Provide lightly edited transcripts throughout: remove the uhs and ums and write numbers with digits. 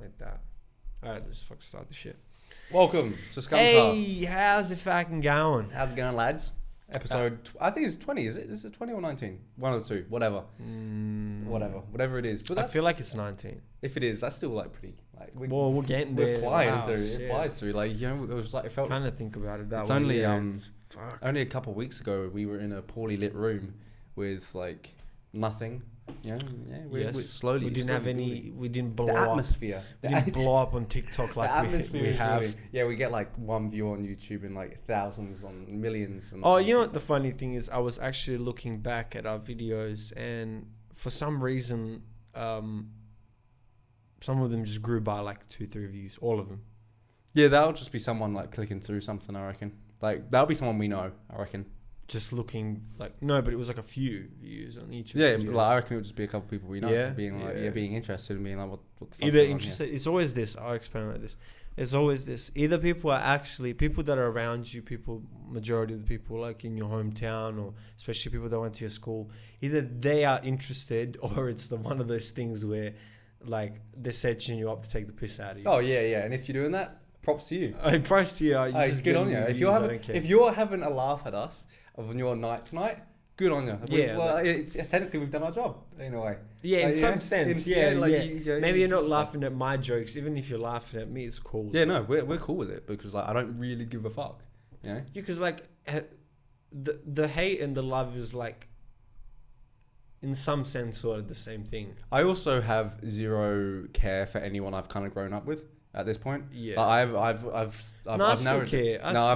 like that. All right, let's fucking start the shit. Welcome to ScumCast. Hey, how's it fucking going? How's it going, lads? Episode, I think it's 20, is it? This is 20 or 19? One of the two, whatever. Whatever it is. But I feel like it's 19. if it is, that's still like pretty, like, we're getting there. we're flying Wow, through. shit. It flies through. Like, you know, it was like, it felt, Kind of think about it that it's way. only, fuck. only a couple of weeks ago, we were in a poorly lit room with like nothing. Yeah, we're slowly. We didn't have slowly any. building. We didn't blow The up. atmosphere. We didn't blow up on TikTok like the atmosphere we is have. really, yeah, we get like one view on YouTube and like thousands on millions. Oh, you know what the funny thing is? I was actually looking back at our videos, and for some reason, some of them just grew by like 2-3 views. All of them. Yeah, that'll just be someone like clicking through something, I reckon. Like, that'll be someone we know, I reckon. Just looking like no, but it was like a few views on each. Yeah, of the videos. like, I reckon it would just be a couple of people we know. Yeah, being like, yeah. being interested and being like, what the fuck Either is on interested. It's always this. I'll explain like this. It's always this. Either people are actually people that are around you. People, majority of the people like in your hometown, or especially people that went to your school. Either they are interested, or it's one of those things where, like, they're setting you up to take the piss out of you. Oh yeah, and if you're doing that, props to you. Props to you. It's good on you. If you're having a laugh at us on your night tonight, good on you. Yeah, Technically we've done our job in a way. Yeah, in some sense. Maybe you're not you- laughing at my jokes. Even if you're laughing at me, it's cool. Yeah, no, we're cool with it because like I don't really give a fuck. You know? Because like the hate and the love is like, in some sense, sort of the same thing. I also have zero care for anyone I've kind of grown up with at this point. Yeah. I've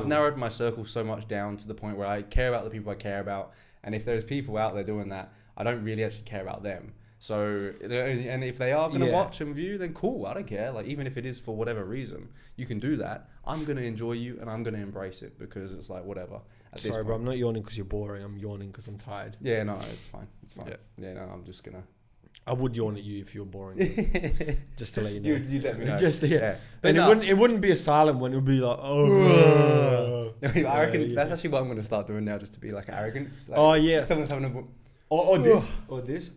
narrowed my circle so much down to the point where I care about the people I care about, and if there's people out there doing that, I don't really actually care about them. So, and if they are gonna watch and view, then cool. I don't care. Like, even if it is for whatever reason, you can do that. I'm gonna enjoy you, and I'm gonna embrace it because it's like whatever. Sorry, bro. I'm not yawning because you're boring. I'm yawning because I'm tired. Yeah, no, it's fine. It's fine. Yeah, no, I'm just gonna. I would yawn at you if you were boring. Just to let you know. You let me know. But and it wouldn't be a silent one. It would be like, oh. I reckon that's actually what I'm going to start doing now, just to be like arrogant. Like, oh yeah. Someone's having a. Or this. Or this.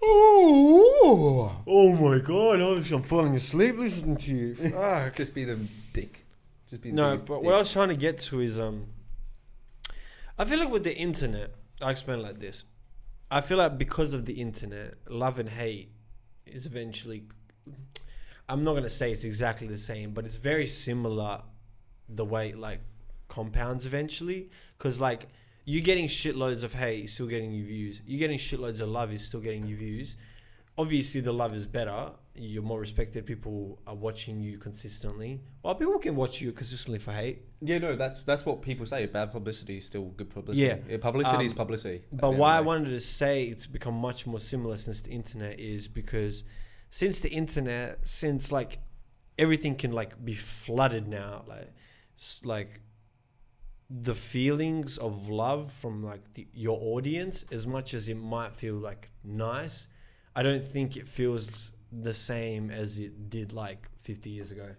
Oh my god! I'm falling asleep listening to you. Fuck. Just be the dick. No, but what I was trying to get to is I feel like with the internet, I'll explain it like this. I feel like because of the internet, love and hate is eventually, I'm not going to say it's exactly the same, but it's very similar the way it like compounds eventually. Because like you're getting shitloads of hate, you're still getting your views. You're getting shitloads of love, you're still getting your views. Obviously the love is better. You're more respected. People are watching you consistently. Well, people can watch you consistently for hate. Yeah, no, that's what people say. Bad publicity is still good publicity. Yeah, publicity is publicity. But why I wanted to say it's become much more similar since the internet is because since like everything can like be flooded now, like the feelings of love from like your audience, as much as it might feel like nice, I don't think it feels the same as it did like 50 years ago.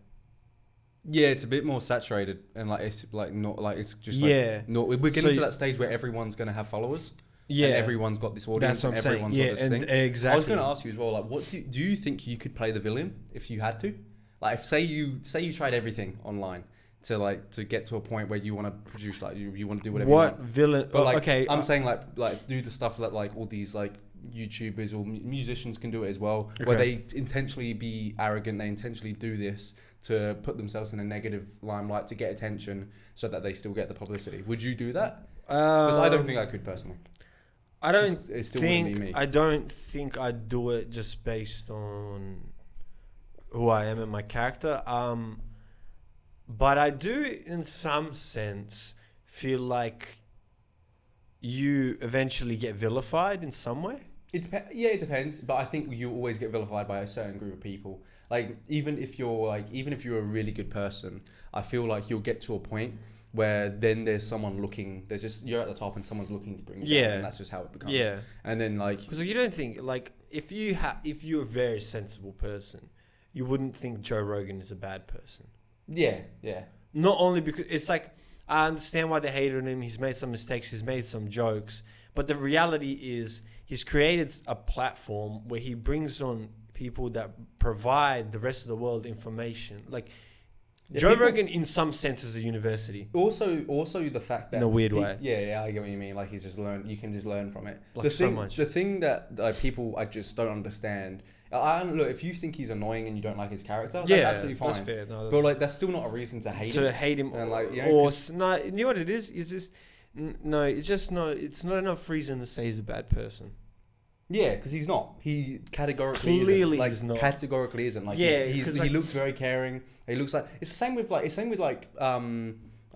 Yeah, it's a bit more saturated and like it's like not like it's just like we're getting to that stage where everyone's going to have followers. Yeah, and everyone's got this audience. That's what I'm everyone's saying. got this thing. Exactly. I was going to ask you as well. Like, what do you think you could play the villain if you had to? Like, if say you tried everything online to get to a point where you want to produce like you want to do whatever. What you want. villain? But like, okay, I'm saying like do the stuff that like all these like YouTubers or musicians can do it as well, where they intentionally be arrogant, they intentionally do this to put themselves in a negative limelight to get attention so that they still get the publicity. Would you do that? Because I don't think I could personally. I don't think I'd do it just based on who I am and my character. But I do in some sense feel like you eventually get vilified in some way. It depends, but I think you always get vilified by a certain group of people. Like even if you're a really good person, I feel like you'll get to a point where then there's someone looking. You're at the top and someone's looking to bring you down, and that's just how it becomes. Yeah, and then like because you don't think like if you're a very sensible person, you wouldn't think Joe Rogan is a bad person. Yeah. Not only because it's like I understand why they hated on him. He's made some mistakes. He's made some jokes, but the reality is he's created a platform where he brings on people that provide the rest of the world information. Like Yeah, Joe people- Rogan, in some sense, is a university. Also the fact that In a weird way. Yeah, I get what you mean. Like he's just you can just learn from it. Like so much. The thing that people I just don't understand. I don't look. If you think he's annoying and you don't like his character, that's absolutely fine. That's fair. No, But like, that's still not a reason to hate him. to hate him, And like, you know, or no, you know what it is? Is just no. It's just no. It's not enough reason to say he's a bad person. Yeah, because he's not. He categorically Clearly isn't. Like, he's not. Categorically isn't. Like, Yeah, he 'cause, he like- looks very caring. He looks like it's the same with like I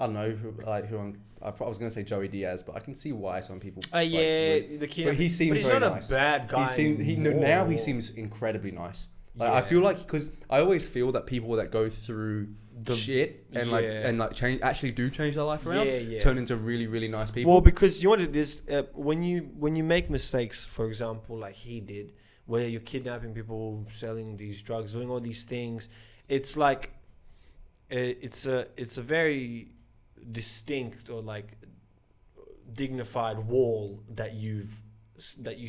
don't know I was gonna say Joey Diaz, but I can see why some people. Yeah, would. the kid. But he seems But he's very not nice. a bad guy. Now he anymore. seems incredibly nice. Like I Yeah. feel like because I always feel that people that go through The- shit and yeah. like change their life around, Yeah. turn into really really nice people. Well, because you know what it is, when you make mistakes, for example, like he did, where you're kidnapping people, selling these drugs, doing all these things, it's like it's a very distinct or like dignified wall that you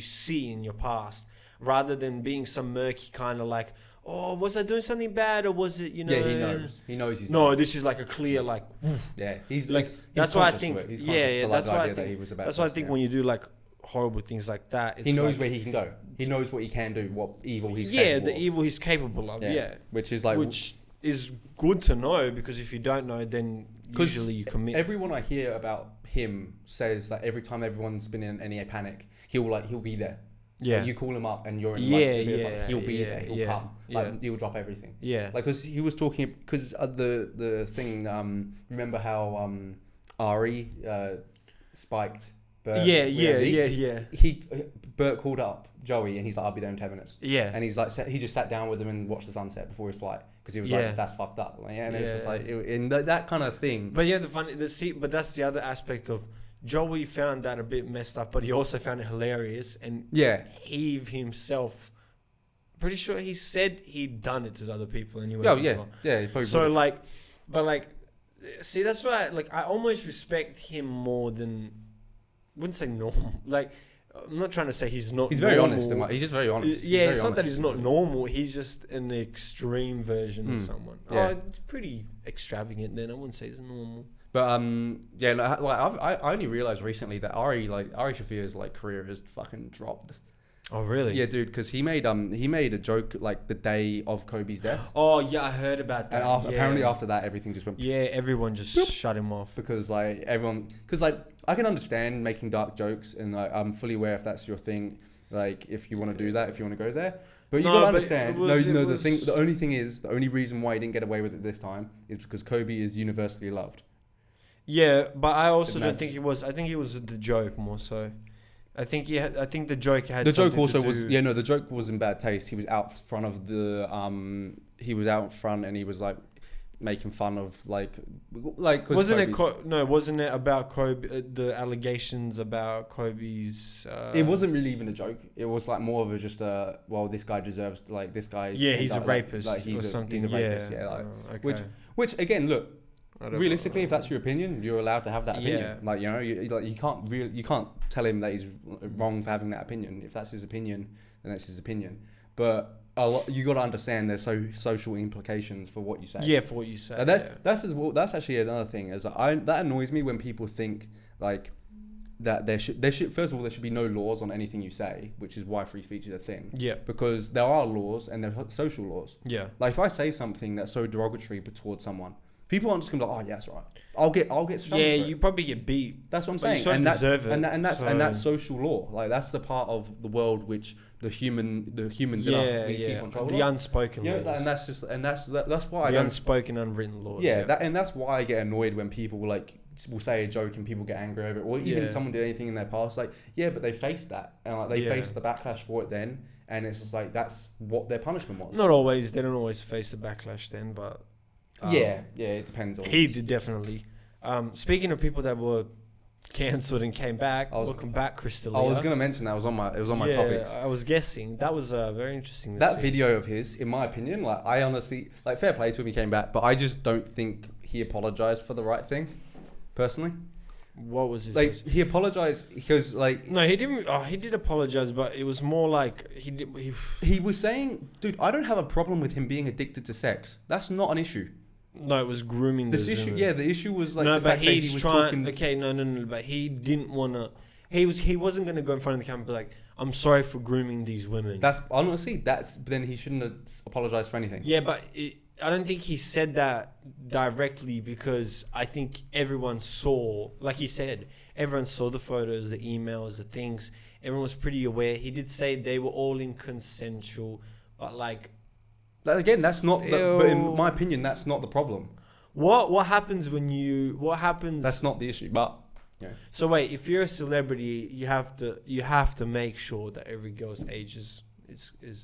see in your past, rather than being some murky kind of like, oh, was I doing something bad, or was it, you know? Yeah, he knows he's No, this is like a clear like. yeah, he's Like, he's that's why I conscious think. to it. He's Yeah, conscious yeah. to, like, That's the why I idea that think. he was a bad That's why I person, think yeah. when you do like horrible things like that, it's He knows like, where he can go. He knows what he can do, what evil he's yeah, capable the of. evil he's capable of. Yeah, Which is like which is good to know, because if you don't know, then 'cause usually you commit. everyone I hear about him says that every time everyone's been in any panic, he'll be there. Yeah, Like, you call him up and you're in Yeah, like, a bit of, yeah, like, he'll be yeah, there. He'll yeah, come. Like yeah. he'll drop everything. yeah, Like because he was talking because the thing. Remember how Ari spiked. Bert's yeah, reality? Bert called up Joey and he's like, I'll be there in 10 minutes. yeah. And he's like, he just sat down with him and watched the sunset before his flight because he was Yeah. like, that's fucked up. Like, and it's just Yeah. like, in that kind of thing. But yeah, but that's the other aspect of Joey found that a bit messed up, but he also found it hilarious. And Yeah. Eve himself, pretty sure he said he'd done it to other people anyway. Oh, yeah. before. Yeah. He probably So would've. like, but like, see, that's why like I almost respect him more than, wouldn't say normal. Like, I'm not trying to say he's not. He's very normal. honest. He's just very honest. Yeah, it's not that he's not normal. He's just an extreme version of someone. Yeah. Oh, it's pretty extravagant. Then I wouldn't say it's normal. But yeah, like I only realized recently that Ari Shafir's like career has fucking dropped. Oh really? Yeah, dude, because he made a joke like the day of Kobe's death, Oh yeah, I heard about that. and apparently Yeah. after that everything just went. Yeah, everyone just shut him off. Because like because like I can understand making dark jokes, and like, I'm fully aware if that's your thing, like if you want to do that, if you want to go there, but you No, gotta but understand. it was- The only reason why he didn't get away with it this time is because Kobe is universally loved. Yeah, but I also And don't that's- think he was. I think he was the joke more so. I think the joke had. The joke something also to was do- the joke was in bad taste. He was out front of the he was out front and he was like making fun of like 'cause Wasn't Kobe's- wasn't it about Kobe? The allegations about Kobe's. It wasn't really even a joke. It was like more of a just this guy deserves this guy. Yeah, he's a like, rapist like, or something. He's a rapist, yeah. Like, okay. which again, look, I don't realistically, know. if that's your opinion, you're allowed to have that opinion. Yeah. Like you can't tell him that he's wrong for having that opinion. If that's his opinion, then that's his opinion. But you got to understand there's social implications for what you say. Yeah, for what you say. And that's actually another thing. That annoys me when people think like that there should first of all there should be no laws on anything you say, which is why free speech is a thing. Yeah. Because there are laws and there are social laws. Yeah. Like if I say something that's so derogatory towards someone, people aren't just gonna be like, oh yeah, that's right. I'll get stung Yeah, for it. you probably get beat. That's what I'm but you saying. sort of And deserve it, and so- that's social law. Like that's the part of the world which the humans in us we keep control The of. unspoken Yeah, laws. and that's why I The don't. unspoken, unwritten laws. Yeah, that's why I get annoyed when people like will say a joke and people get angry over it, or even Yeah. someone did anything in their past. Like, yeah, but they faced that, and like they Yeah. faced the backlash for it then, and it's just like that's what their punishment was. Not always. They don't always face the backlash then, but. Yeah, it depends on. He did definitely. Speaking of people that were cancelled and came back, I was- welcome back, Crystal. I was gonna mention that it was on my topics. I was guessing that was very interesting. To That see. video of his, in my opinion, like I honestly like fair play to him, he came back, but I just don't think he apologized for the right thing, personally. What was his like message? he apologized because like No, he didn't. Oh, he did apologize, but it was more like he was saying, dude, I don't have a problem with him being addicted to sex. That's not an issue. No, it was grooming. This issue, women. yeah, the issue was like no, the but fact that he's he was trying. talking. Okay, no, but he didn't wanna. He wasn't gonna go in front of the camera and be like, "I'm sorry for grooming these women." That's honestly, then he shouldn't have apologized for anything. Yeah, but I don't think he said that directly because I think everyone saw, like he said, everyone saw the photos, the emails, the things. Everyone was pretty aware. He did say they were all in consensual, but like. Again, that's not. But in my opinion, that's not the problem. What happens when you? What happens? That's not the issue. But yeah. So wait, if you're a celebrity, you have to make sure that every girl's age is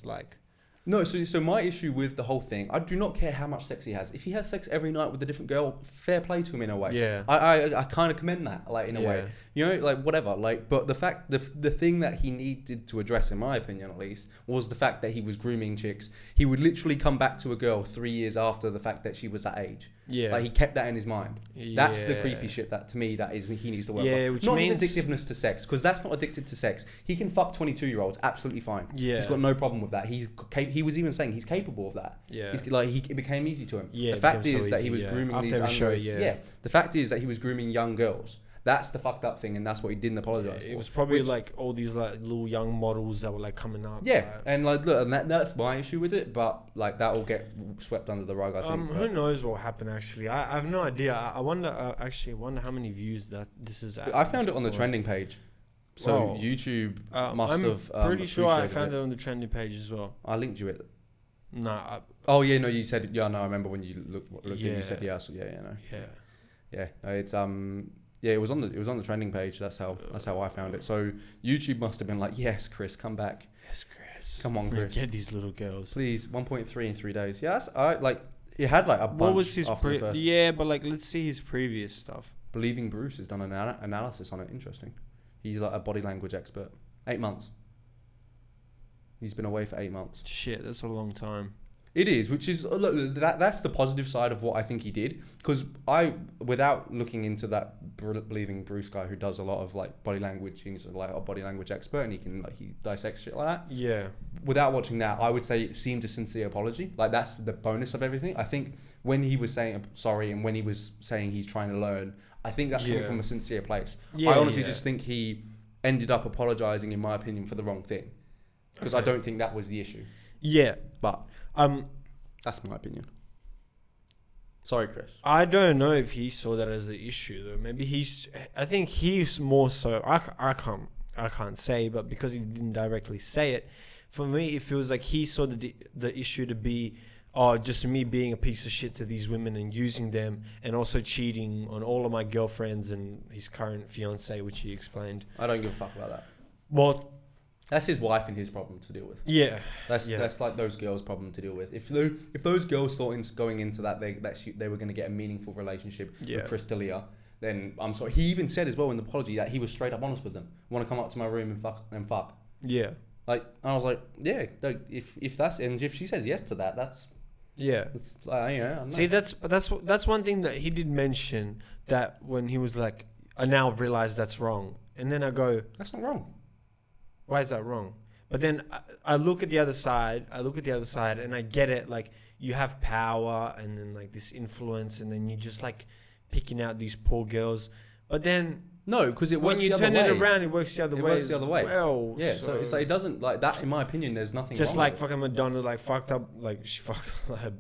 like. No, so my issue with the whole thing, I do not care how much sex he has. If he has sex every night with a different girl, fair play to him in a way. Yeah. I kind of commend that, like in a way. You know, like whatever. Like, but the fact, the thing that he needed to address, in my opinion at least, was the fact that he was grooming chicks. He would literally come back to a girl 3 years after the fact that she was that age. Yeah. Like he kept that in his mind. That's the creepy shit that to me that is he needs to work on. Which not means his addictiveness to sex, because that's not addicted to sex. He can fuck 22-year-olds absolutely fine. Yeah. He's got no problem with that. He was even saying he's capable of that. Yeah. He's like it became easy to him. Yeah. The fact is that he was grooming after these every show. underage. The fact is that he was grooming young girls. That's the fucked up thing, and that's what he didn't apologize for. It was probably like all these like little young models that were like coming up. Yeah, like, and like look, and that's my issue with it. But like that will get swept under the rug. I think. Who knows what happened? Actually, I have no idea. I wonder. Wonder how many views that this is. I found it on the trending page, so YouTube must have. I'm pretty sure I found it on the trending page as well. I linked you it. Nah. Oh yeah, no, you said yeah. No, I remember when you looked at it, you said yeah. So yeah. No, it's Yeah, it was on the trending page. That's how I found it. So YouTube must have been like, yes, Chris, come back. Yes, Chris. Come on, Chris. Get these little girls. Please, 1.3 in 3 days. Yeah, he had like a bunch. What was his first. Yeah, but like let's see his previous stuff. Believing Bruce has done an analysis on it. Interesting. He's like a body language expert. 8 months. He's been away for 8 months. Shit, that's a long time. It is, which is look, that's the positive side of what I think he did. Because without looking into that Believing Bruce guy who does a lot of like body language, he's like a body language expert, and he dissects shit like that. Yeah. Without watching that, I would say it seemed a sincere apology. Like that's the bonus of everything. I think when he was saying sorry and when he was saying he's trying to learn, I think that's coming from a sincere place. I honestly just think he ended up apologizing, in my opinion, for the wrong thing. Because I don't think that was the issue. Yeah, but that's my opinion. Sorry, Chris. I don't know if he saw that as the issue though. Maybe I think he's more so. I can't say, but because he didn't directly say it, for me it feels like he saw the issue to be, just me being a piece of shit to these women and using them, and also cheating on all of my girlfriends and his current fiance, which he explained. I don't give a fuck about that. Well. That's his wife and his problem to deal with. Yeah, that's like those girls' problem to deal with. If those girls thought going into that they were going to get a meaningful relationship with Chris D'Elia, then I'm sorry. He even said as well in the apology that he was straight up honest with them. Want to come up to my room and fuck? Yeah. Like I was like, yeah. Like, if that's and if she says yes to that, that's yeah. It's like, yeah. See, that's one thing that he did mention, that when he was like, I now realize that's wrong, and then I go, that's not wrong. Why is that wrong? But then I look at the other side. And I get it. Like, you have power and then like this influence, and then you just like picking out these poor girls. But then no, because when you turn it around, it works the other way. It works the other way. Well, yeah. So it's like it doesn't like that. In my opinion, there's nothing. Just wrong like with fucking Madonna, like fucked up. Like she fucked her.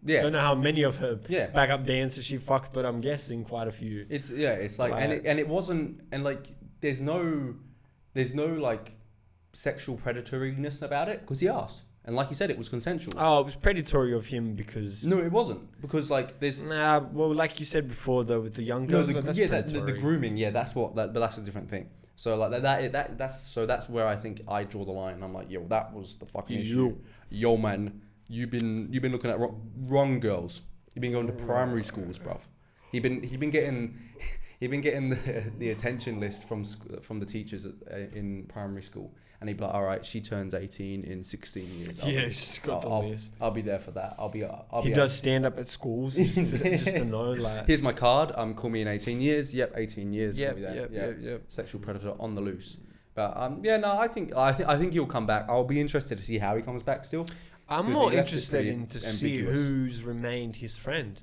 Yeah. Don't know how many of her backup dancers she fucked, but I'm guessing quite a few. It's like and it wasn't, and like there's no like sexual predatoriness about it, because he asked, and like he said, it was consensual. Oh, it was predatory of him because no, it wasn't, because like there's well, like you said before though, with the young girls, the grooming, that's but that's a different thing. So like that's where I think I draw the line. I'm like, yo, that was the fucking issue. Yo, man, you've been looking at wrong girls. You've been going to primary schools, bruv. He been getting He'd been getting the attention list from the teachers in primary school, and he'd be like, "All right, she turns 18 in 16 years." She's got the list. I'll be there for that. He does stand up at schools just to know, like. Here's my card. Call me in 18 years. Yep, 18 years. Yep. Sexual predator on the loose. But I think he'll come back. I'll be interested to see how he comes back still. I'm more interested in to see who's remained his friend.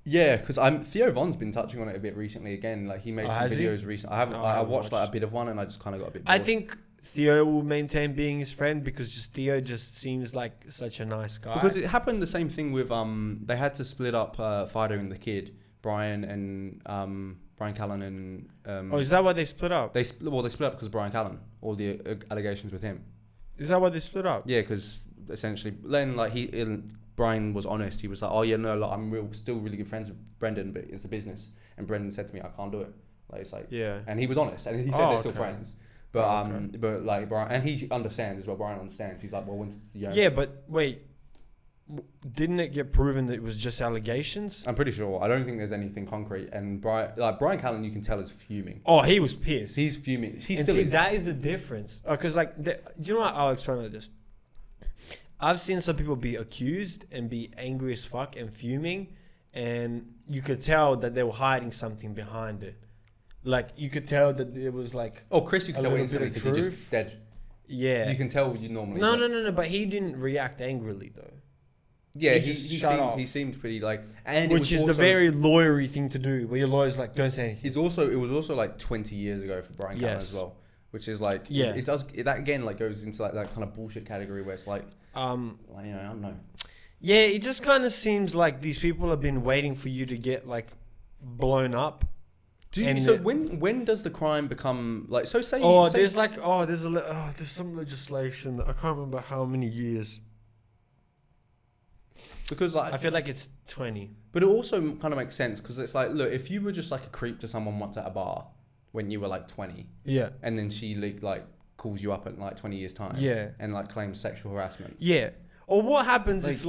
Yeah, because Theo Von's been touching on it a bit recently again. Like he made some videos recently. I watched like a bit of one, and I just kind of got a bit bored. I think Theo will maintain being his friend because Theo just seems like such a nice guy. Because it happened the same thing with they had to split up Fido and the kid, Brian Callen and is that why they split up? They split up because Brian Callen, all the allegations with him. Is that why they split up? Yeah, because essentially then like Brian was honest. He was like, "Oh yeah, no, like, I'm still really good friends with Brendan, but it's a business." And Brendan said to me, "I can't do it." Like it's like and he was honest, and he said they're still friends. But but like Brian, and he understands as well. Brian understands. He's like, "Well, once yeah, but wait, didn't it get proven that it was just allegations?" I'm pretty sure. I don't think there's anything concrete. And Brian Callen, you can tell is fuming. Oh, he was pissed. He's fuming. That is the difference. Because do you know what? I'll explain like this. I've seen some people be accused and be angry as fuck and fuming, and you could tell that they were hiding something behind it. Like you could tell that it was like Chris, you can tell instantly because he's just dead. Yeah, you can tell you normally. No. But he didn't react angrily though. Yeah, he seemed pretty like, and which is the very lawyery thing to do, where your lawyer's like, don't say anything. It was also like 20 years ago for Brian Callen as well, which is like, it does that again like goes into like that kind of bullshit category where it's like, I don't know. Yeah, it just kind of seems like these people have been waiting for you to get like blown up. When does the crime become like? So say there's some legislation that I can't remember how many years. Because like, I feel like it's 20. But it also kind of makes sense because it's like, look, if you were just like a creep to someone once at a bar when you were like 20, and then she like calls you up in like 20 years time, and like claims sexual harassment, or what happens if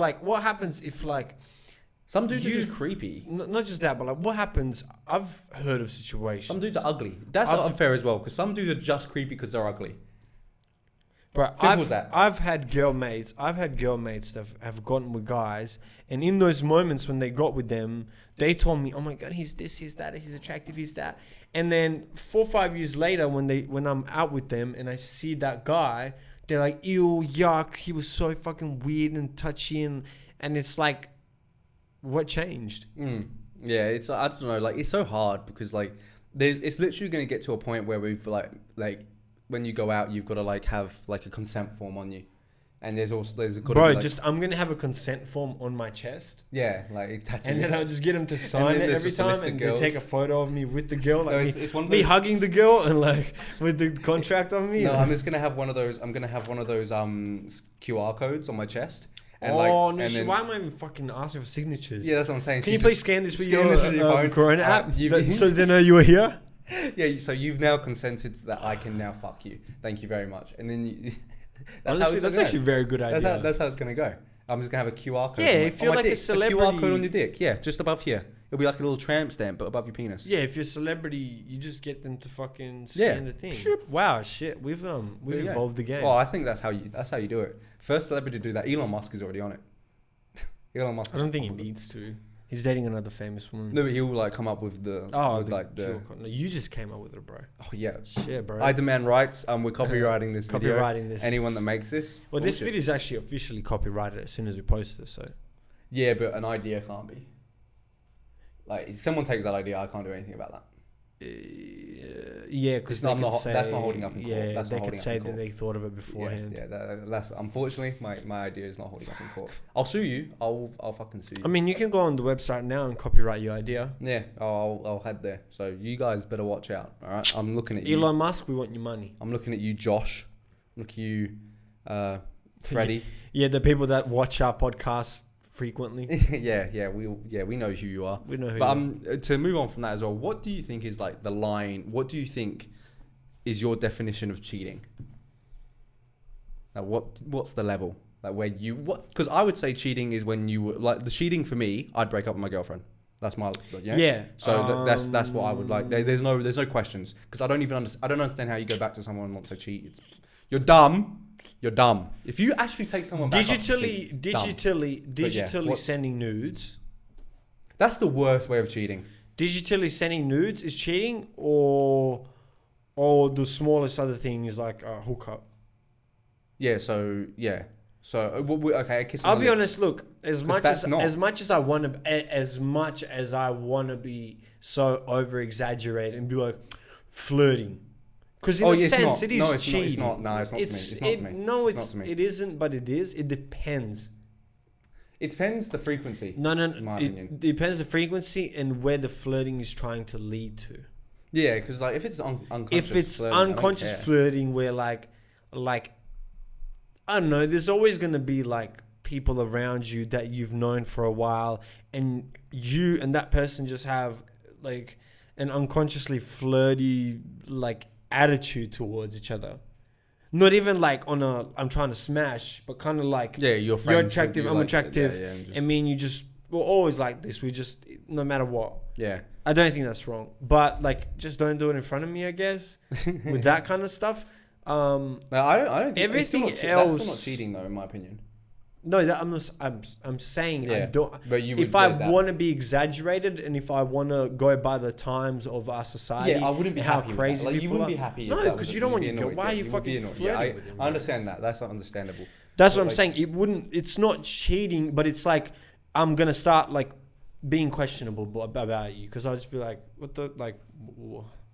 some dudes are just creepy. Not just that, but like what happens? I've heard of situations. Some dudes are ugly. That's unfair as well because some dudes are just creepy because they're ugly. But I've had girl mates that have gotten with guys, and in those moments when they got with them, they told me, "Oh my god, he's this, he's that, he's attractive, he's that." And then 4 or 5 years later, when I'm out with them and I see that guy, they're like, "Ew, yuck, he was so fucking weird and touchy," and it's like, what changed? Yeah, it's I don't know, like it's so hard because like it's literally going to get to a point where we've like. When you go out, you've got to like have like a consent form on you, and there's got to be like, I'm gonna have a consent form on my chest. Yeah, like tattoo. And then I'll just get them to sign it every time, and they take a photo of me with the girl, like it's one of me hugging the girl and like with the contract on me. No, I'm just gonna have one of those. I'm gonna have one of those QR codes on my chest. And why am I even fucking asking for signatures? Yeah, that's what I'm saying. Can you please scan this with your phone? Corona app, so they know you were here? Yeah, so you've now consented that I can now fuck you. Thank you very much. And then that's actually a very good idea. That's how it's going to go. I'm just going to have a QR code. Yeah, if you're like a celebrity. A QR code on your dick. Yeah, just above here. It'll be like a little tramp stamp, but above your penis. Yeah, if you're a celebrity, you just get them to fucking scan the thing. Wow, shit. We've evolved the game. Well, I think that's how you do it. First celebrity to do that. Elon Musk is already on it. Elon Musk. I don't think he needs to. He's dating another famous woman. No, but he'll like come up with the. No, you just came up with it, bro. Oh yeah, shit, bro. I demand rights. We're copywriting this video. Copywriting this. Anyone that makes this. Well, this video is actually officially copyrighted as soon as we post this. So. Yeah, but an idea can't be. Like, if someone takes that idea, I can't do anything about that. Yeah, because that's not holding up in court. Yeah, they could say that they thought of it beforehand. Yeah, that's unfortunately my idea is not holding up in court. I'll sue you. I'll fucking sue you. I mean, you can go on the website now and copyright your idea. Yeah, I'll head there. So you guys better watch out. All right, I'm looking at you. Elon Musk, we want your money. I'm looking at you, Josh. Look at you, Freddie. Yeah, the people that watch our podcast frequently. we know who you are. We know who. But to move on from that as well, what do you think is like the line? What do you think is your definition of cheating? Like what's the level? Like where you what? Because I would say cheating is when you like the cheating for me. I'd break up with my girlfriend. That's my Yeah. So that's what I would like. There's no questions, because I don't understand how you go back to someone once they cheat. You're dumb. You're dumb. If you actually take someone back digitally sending nudes. That's the worst way of cheating. Digitally sending nudes is cheating, or the smallest other thing is like a hookup. Yeah. So yeah. So okay. I'll be honest. Look, as much as I want to be so over exaggerated and be like flirting, because in a sense it is cheating. It's not. No, it's not to me. It's not to me. No, it isn't. But it is. It depends. It depends the frequency. No. In my opinion, it depends the frequency and where the flirting is trying to lead to. Yeah, because like if it's unconscious. If it's unconscious flirting, where like. I don't know, there's always going to be like people around you that you've known for a while, and you and that person just have like an unconsciously flirty like attitude towards each other. Not even like on a I'm trying to smash, but kind of like you're attractive, I'm attractive. We're always like this. We just, no matter what. Yeah. I don't think that's wrong, but like just don't do it in front of me, I guess, with that kind of stuff. No, I don't think everything else. That's still not cheating, though, in my opinion. No, I'm saying I don't. But you if I want to be exaggerated, and if I want to go by the times of our society, I wouldn't be happy. How crazy like, you wouldn't be happy. No, because you don't want to. Why are you fucking flirting with him? I understand that. That's not understandable. That's what I'm saying. It wouldn't. It's not cheating, but it's like I'm gonna start like being questionable about you, because I'll just be like, what the like.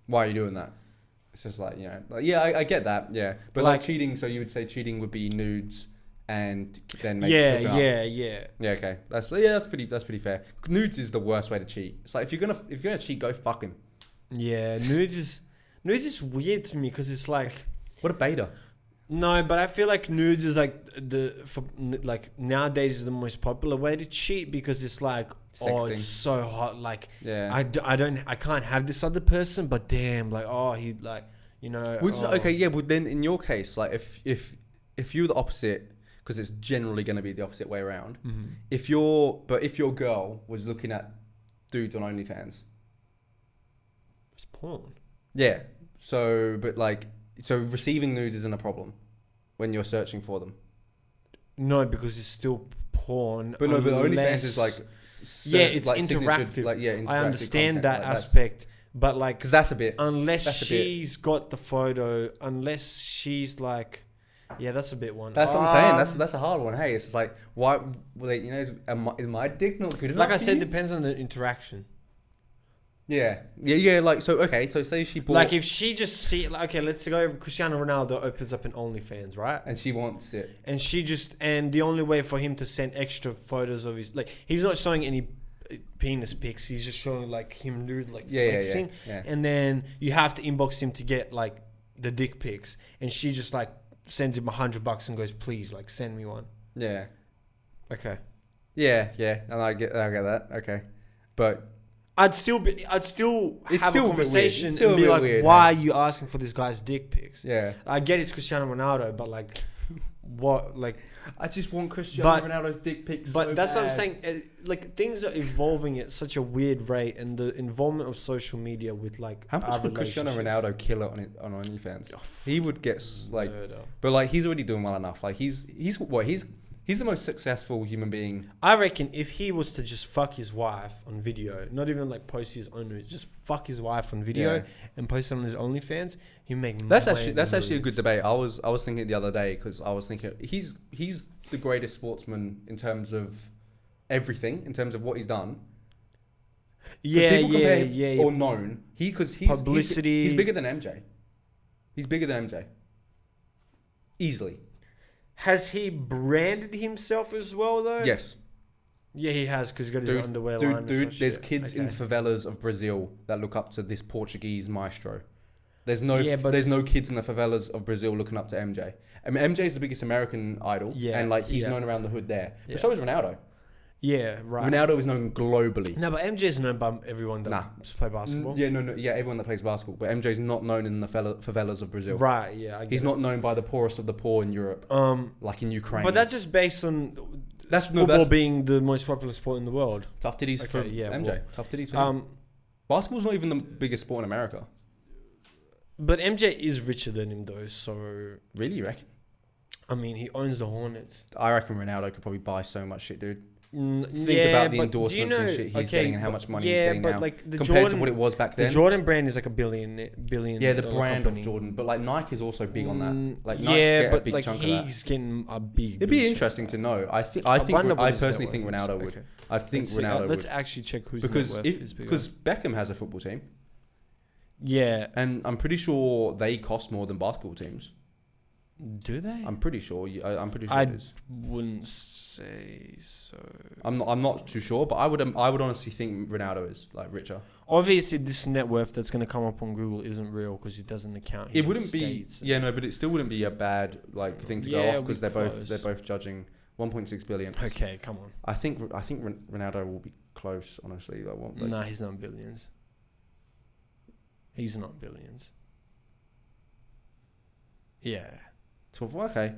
Why are you doing that? It's just like, I get that, yeah. But like cheating, so you would say cheating would be nudes and then make yeah. Okay. That's pretty fair. Nudes is the worst way to cheat. It's like if you're gonna cheat, go fuck him. Yeah, nudes is weird to me, because it's like, what a beta. No, but I feel like nudes is like nowadays is the most popular way to cheat, because it's like sexting. Oh, it's so hot. Like, I can't have this other person, but damn, like, oh, he like, Okay, yeah, but then in your case, like, if you're the opposite, because it's generally going to be the opposite way around. Mm-hmm. If your girl was looking at dudes on OnlyFans, it's porn. Yeah. So receiving nudes isn't a problem when you're searching for them. No, because it's still porn. But OnlyFans is like... it's like interactive. Interactive I understand that aspect. But like... Because that's a bit... Unless she's got the photo, unless she's like... Yeah, that's a bit one. That's what I'm saying. That's a hard one. Hey, it's just like, why... Like, is my dick not good enough? Like I said, depends on the interaction. Yeah. Like, so, okay, so say she bought... Like, if she just let's go, Cristiano Ronaldo opens up an OnlyFans, right? And she wants it. And the only way for him to send extra photos of his... Like, he's not showing any penis pics. He's just showing, like, him nude, like, flexing. Yeah. And then you have to inbox him to get, like, the dick pics. And she just, like, sends him $100 and goes, please, like, send me one. Yeah. Okay. Yeah. And I get that. Okay. But... I'd still have a conversation and be like, weird, why are you asking for this guy's dick pics? Yeah. I get it's Cristiano Ronaldo, but like, what, like... I just want Cristiano Ronaldo's dick pics But so that's bad. What I'm saying. Like, things are evolving at such a weird rate, and the involvement of social media with, like, how much would Cristiano Ronaldo kill it on OnlyFans? He would get, like... Murder. But, like, he's already doing well enough. Like, he's the most successful human being. I reckon if he was to just fuck his wife on video, not even like post his own nudes, just fuck his wife on video and post it on his OnlyFans, he'd make that's actually a good debate. I was thinking the other day, because I was thinking he's the greatest sportsman in terms of everything, in terms of what he's done. Yeah. Or known. Because publicity. He's bigger than MJ. He's bigger than MJ. Easily. Has he branded himself as well, though? Yes. Yeah, he has, because he's got his underwear line. Dude, there's kids in favelas of Brazil that look up to this Portuguese maestro. There's no kids in the favelas of Brazil looking up to MJ. I mean, MJ is the biggest American idol, and like he's known around the hood there. Yeah. But so is Ronaldo. Yeah, right. Ronaldo is known globally. No, but MJ is known by everyone that plays basketball. Yeah, everyone that plays basketball. But MJ is not known in the favelas of Brazil. Right, yeah. He's not known by the poorest of the poor in Europe, like in Ukraine. But that's just based on football being the most popular sport in the world. Tough titties for MJ. Tough titties for him. Basketball's not even the biggest sport in America. But MJ is richer than him though, so... Really, you reckon? I mean, he owns the Hornets. I reckon Ronaldo could probably buy so much shit, dude. Think about the endorsements and shit he's getting and how much money he's getting now compared to what it was back then. The Jordan brand is like a billion. Yeah, the brand company. Of Jordan, but like Nike is also big on that. Like Nike get a big like chunk of that. He's getting a big. It'd be interesting to know. I personally think Ronaldo would. I think Ronaldo would. Let's actually check who's because Beckham has a football team. Yeah, and I'm pretty sure they cost more than basketball teams. Do they? I'm pretty sure. I'm pretty sure I it is. Wouldn't say so. I'm not too sure, but I would honestly think Ronaldo is like richer. Obviously, this net worth that's going to come up on Google isn't real because it doesn't account. It wouldn't be. Yeah, no, but it still wouldn't be a bad like thing to go off because they're both judging 1.6 billion. Okay, come on. I think Ronaldo will be close. Honestly, nah, he's not billions. He's not billions. Yeah. 12. Okay.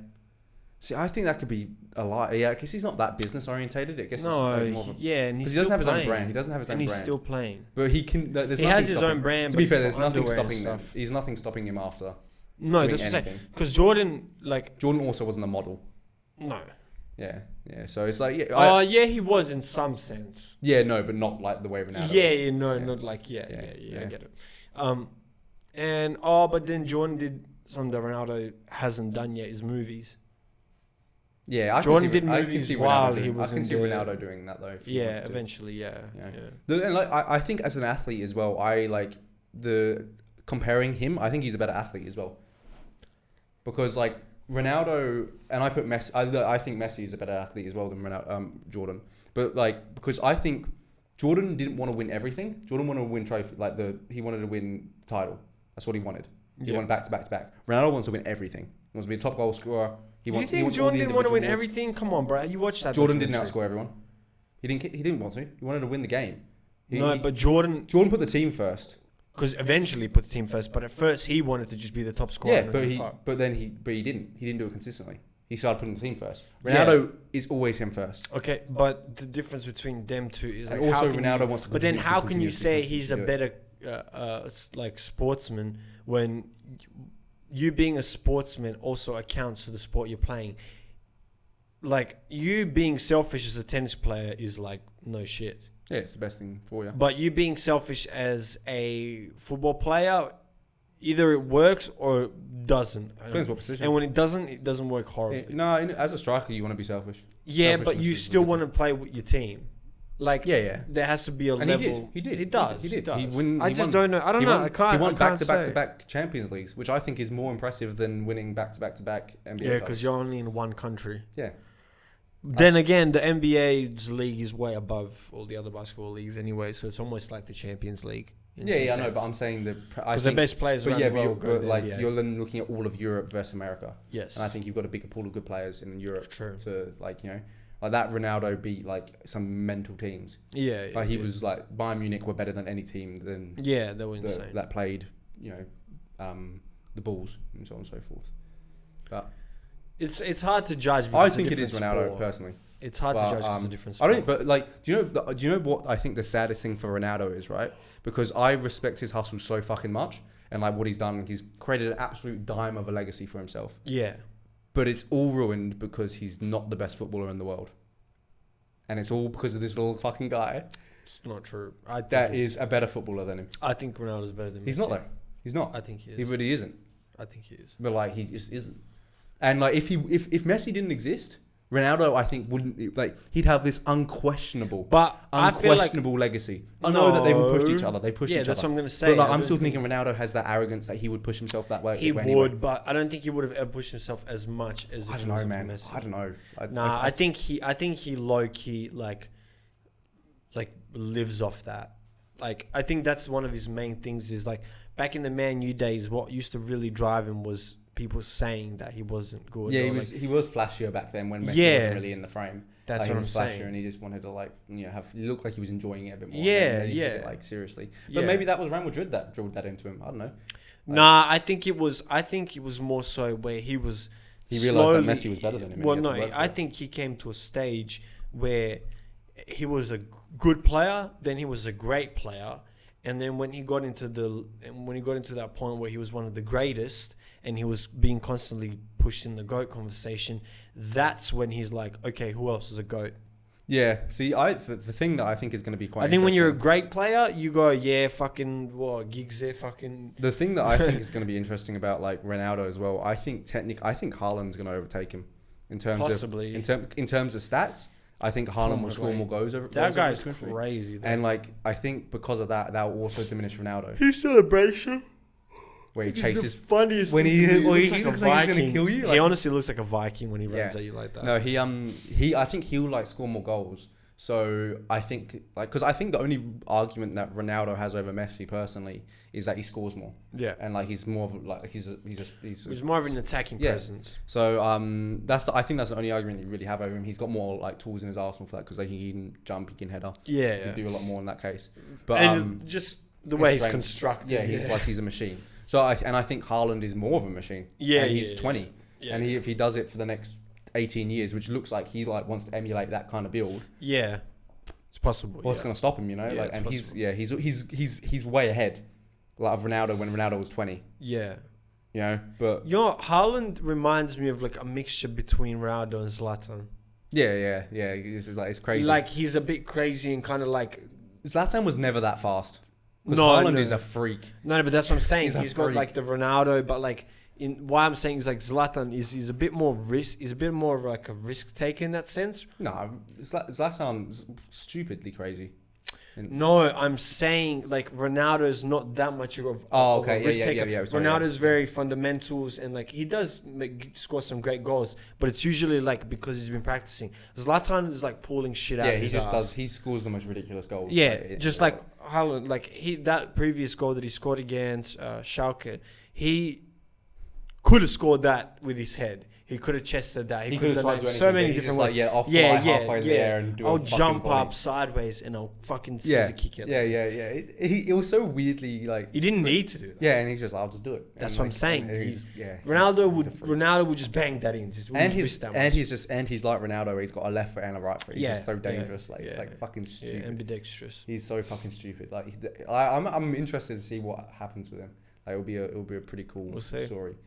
See, I think that could be a lot. Yeah, because he's not that business orientated. I guess. No. And he doesn't have his own brand. He doesn't have his own brand. And he's still playing. But he can. He has his own brand. To be fair, there's nothing stopping him. He's nothing stopping him after. No, that's what I'm saying. Because Jordan also wasn't a model. No. Yeah. So it's like he was in some sense. Yeah, no, but not like the way Ronaldo. Not like I get it. But then Jordan did something that Ronaldo hasn't done yet is movies. Yeah, Jordan did movies while he was. I can see Ronaldo doing that though. Yeah, eventually, yeah. And like I think as an athlete as well, I like the comparing him. I think he's a better athlete as well. Because like Ronaldo and I put Messi. I think Messi is a better athlete as well than Jordan. But like because I think Jordan didn't want to win everything. Jordan wanted to win trophy. He wanted to win title. That's what he wanted. He wanted back to back. Ronaldo wants to win everything. He wants to be a top goal scorer. You think Jordan didn't want to win everything? Come on, bro. You watched that. Jordan didn't outscore everyone. He didn't want to. He wanted to win the game. But Jordan put the team first. Because eventually he put the team first, but at first he wanted to just be the top scorer. Yeah, but he didn't. He didn't do it consistently. He started putting the team first. Ronaldo is always him first. Okay, but the difference between them two is like also Ronaldo wants to. But then how can you say he's a better sportsman when you being a sportsman also accounts for the sport you're playing? Like you being selfish as a tennis player is like no shit. Yeah, it's the best thing for you. But you being selfish as a football player, either it works or it doesn't. Depends what position. And when it doesn't work horribly. Yeah, as a striker, you want to be selfish. Yeah, but you still want to play with your team. Like, there has to be a level. He did. He does. I don't know. I don't know. He won back-to-back Champions Leagues, which I think is more impressive than winning back-to-back NBA. Yeah, because you're only in one country. Yeah. Then again, the NBA's league is way above all the other basketball leagues anyway, so it's almost like the Champions League. Yeah, I know, but I'm saying because the best players around the world go to the NBA. You're then looking at all of Europe versus America. Yes. And I think you've got a bigger pool of good players in Europe. True. To like that Ronaldo beat like some mental teams. Yeah. Like he was like Bayern Munich were better than any team they were insane. That played the Bulls and so on and so forth. But it's hard to judge. I think it is Ronaldo personally. It's hard to judge because it's a different sport. I don't. But like, do you know what I think the saddest thing for Ronaldo is, right? Because I respect his hustle so fucking much, and like what he's done, he's created an absolute dime of a legacy for himself. Yeah. But it's all ruined because he's not the best footballer in the world, and it's all because of this little fucking guy. It's not true. That is a better footballer than him. I think Ronaldo's better than Messi. He's not though. He's not. I think he is. He really isn't. I think he is. But like he just isn't. And like if Messi didn't exist, Ronaldo I think wouldn't like he'd have this unquestionable legacy. I know that they've pushed each other. They've pushed each other. Yeah, that's what I'm gonna say. But like, I'm still thinking Ronaldo has that arrogance that he would push himself that way. He would, but I don't think he would have ever pushed himself as much as if I don't know, man. Messi. I don't know. I think he low key like lives off that. Like I think that's one of his main things is like back in the Man U days, what used to really drive him was people saying that he wasn't good. Yeah, he was flashier back then when Messi wasn't really in the frame. That's what I'm saying. And he just wanted to he looked like he was enjoying it a bit more. Yeah, seriously. But maybe that was Real Madrid that drilled that into him. I don't know. Nah, I think it was more so where he He realized that Messi was better than him. Well, no, I think he came to a stage where he was a good player, then he was a great player, and then when he got into that point where he was one of the greatest, and he was being constantly pushed in the GOAT conversation, that's when he's like, okay, who else is a GOAT? Yeah, see, the thing that I think is going to be quite. I think when you're a great player, you go, yeah, fucking what gigs there, fucking. The thing that I think is going to be interesting about like Ronaldo as well, I think Haaland's going to overtake him in terms Possibly. of in terms of stats. I think Haaland will score more goals over. That guy's crazy. Though. And like I think because of that will also diminish Ronaldo. His celebration. Where he chases the funniest when he looks like he's gonna kill you. He honestly looks like a Viking when he runs at you like that. No, I think he'll like score more goals. So I think because I think the only argument that Ronaldo has over Messi personally is that he scores more. Yeah, and like he's more of like he's more of an attacking presence. So I think that's the only argument you really have over him. He's got more like tools in his arsenal for that because like, he can jump, he can header. Yeah, he can do a lot more in that case. But and just the way he's constructed. Yeah, he's a machine. So I think Haaland is more of a machine. Yeah, and he's 20, and if he does it for the next 18 years, which looks like he like wants to emulate that kind of build. Yeah, it's possible. What's going to stop him? You know, and he's way ahead, like of Ronaldo when Ronaldo was 20. Yeah, you know, but Haaland reminds me of like a mixture between Ronaldo and Zlatan. Yeah. It's crazy. Like he's a bit crazy and kind of like Zlatan was never that fast. Because Haaland is a freak. No, but that's what I'm saying. He's got like the Ronaldo, but like why I'm saying is like Zlatan is a bit more risk. He's a bit more of like a risk taker in that sense. No, Zlatan's stupidly crazy. No, I'm saying like Ronaldo is not that much of a risk taker. Ronaldo's very fundamentals and like he does score some great goals, but it's usually like because he's been practicing. Zlatan is like pulling shit out. Yeah, he just does. He scores the most ridiculous goals. Yeah, like Haaland, like that previous goal that he scored against Schalke, he could have scored that with his head. He could have chested that. He could have done so many different ways. Halfway in the air and do I'll jump up sideways and I'll fucking scissor kick it. It was so weirdly like he didn't need to do that. Yeah, and he's just I'll just do it. That's what I'm saying. Ronaldo would just bang that in. He's like Ronaldo. He's got a left foot and a right foot. He's just so dangerous. It's like fucking stupid. Yeah, ambidextrous. He's so fucking stupid. Like I'm interested to see what happens with him. Like it'll be a pretty cool story.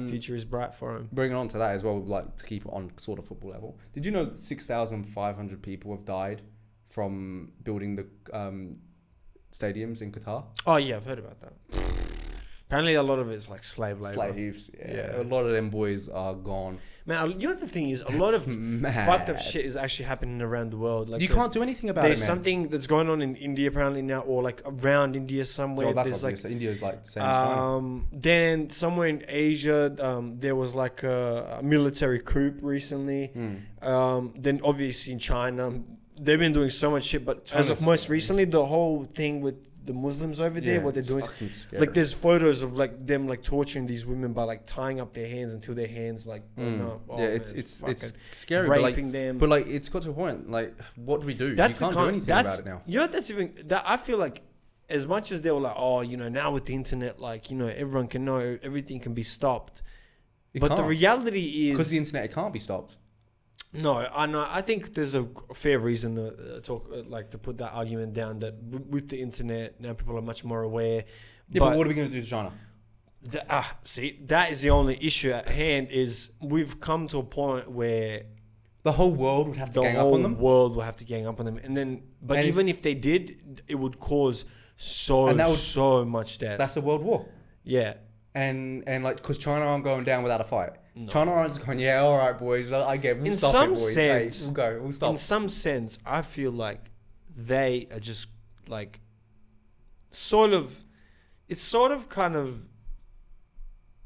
Future is bright for him. Bringing on to that as well, like to keep it on sort of football level. Did you know that 6,500 people have died from building the stadiums in Qatar? Oh yeah, I've heard about that. Apparently, a lot of it's like slave labor. Slaves, yeah. A lot of them boys are gone. Man, you know the thing is, a lot of fucked up shit is actually happening around the world. Like you can't do anything about it, man. There's something that's going on in India apparently now, or like around India somewhere. Oh, that's obvious. Like, so India's like same as China. Then somewhere in Asia, there was like a military coup recently. Then obviously in China, they've been doing so much shit. But China's as of most recently, the whole thing with the Muslims over there, what they're doing, like there's photos of like them like torturing these women by like tying up their hands until their hands like it's scary, raping them. But like it's got to a point. Like, what do we do? You can't do anything about it now. You know, that's even that. I feel like as much as they were like, oh, you know, now with the internet, like, you know, everyone can know, everything can be stopped. But the reality is because the internet, it can't be stopped. No, I know. I think there's a fair reason to to put that argument down that with the internet now people are much more aware. Yeah, but what are we going to do to China? See, that is the only issue at hand. Is we've come to a point where the whole world would have to gang up on them. The whole world will have to gang up on them, but even if they did, it would cause so much death. That's a world war. Yeah, and like because China aren't going down without a fight. No. China aren't just going, yeah, all right, boys. I get. We'll stop it, boys. Sense, we'll go. We'll stop. In some sense, I feel like they are just like, sort of. It's sort of kind of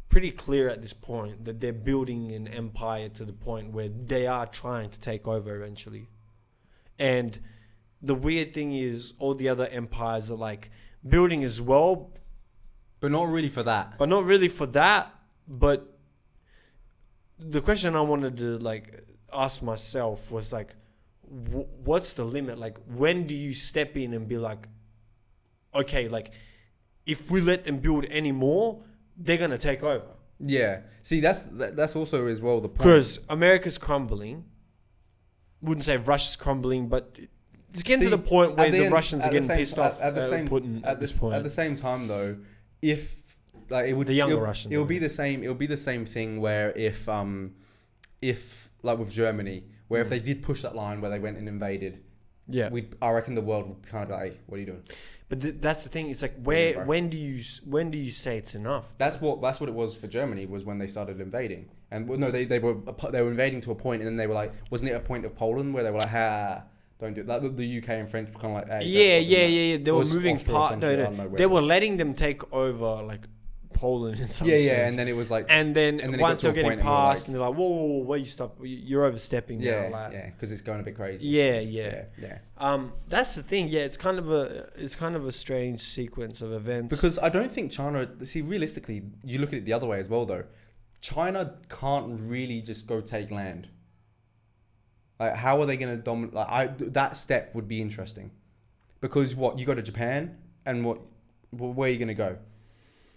pretty clear at this point that they're building an empire to the point where they are trying to take over eventually. And the weird thing is, all the other empires are like building as well, but not really for that. But the question I wanted to like ask myself was like, what's the limit? Like, when do you step in and be like, okay, like if we let them build any more, they're gonna take over. Yeah. See, that's also as well the point. Because America's crumbling. Wouldn't say Russia's crumbling, but it's getting to the point where the Russians are getting pissed off at this point. At the same time, though, if like it would the younger Russians, it would be the same. It would be the same thing where if like with Germany, where if they did push that line where they went and invaded, I reckon the world would kind of be like, hey, what are you doing? But that's the thing. It's like when do you say it's enough? That's what it was for Germany, was when they started invading. And no, they were invading to a point, and then they were like, wasn't it a point of Poland where they were like, don't do it. Like the UK and French were kind of like, hey, yeah. They were moving part. No, they were letting them take over like Poland in some sense. And then it was like, and then once they're getting past, and they're like, whoa, wait, stop, you're overstepping now. Like, because it's going a bit crazy. Yeah. That's the thing. Yeah, it's kind of a strange sequence of events. Because I don't think China. See, realistically, you look at it the other way as well, though. China can't really just go take land. Like, how are they going to dominate? Like, that step would be interesting, because you go to Japan, and where are you going to go?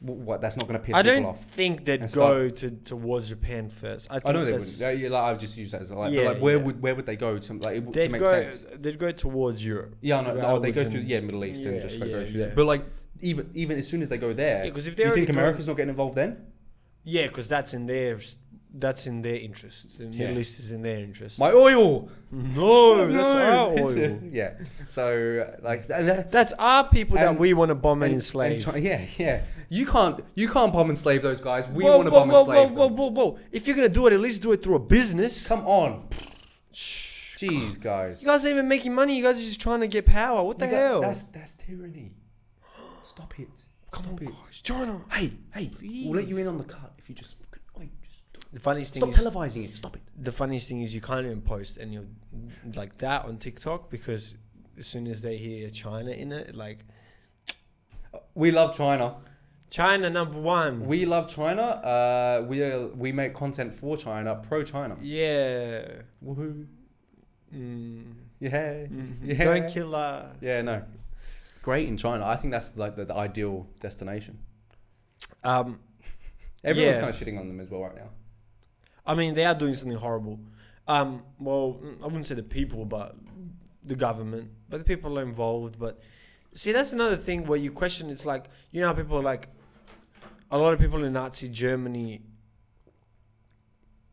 What, that's not going to piss people off. I don't think they'd go towards Japan first. I know they wouldn't. I've just used that as where would they go to make sense? They'd go towards Europe. Yeah, no, they go through Middle East and just go through there. But like even as soon as they go there, because if you think America's not getting involved then? Yeah, because that's in their interests. The Middle East is in their interests. My oil. No, that's our oil. Yeah. So like that's our people that we want to bomb and enslave. Yeah. You can't bomb and enslave those guys. We want to bomb and enslave them. Whoa. If you're gonna do it, at least do it through a business. Come on. Jeez, guys. You guys aren't even making money. You guys are just trying to get power. What the hell? That's tyranny. Stop it. Come on, guys. China. Hey. Please. We'll let you in on the cut if you just. The funniest thing is, stop televising it. Stop it. The funniest thing is you can't even post any of like that on TikTok, because as soon as they hear China in it, like, we love China. China number one. We love China. We make content for China, pro China. Yeah. Woohoo. Yeah. Don't kill us. Yeah, no. Great in China. I think that's like the ideal destination. Everyone's kind of shitting on them as well right now. I mean, they are doing something horrible. Well, I wouldn't say the people, but the government. But the people are involved. But see, that's another thing where you question. It's like, you know how people are like, a lot of people in Nazi Germany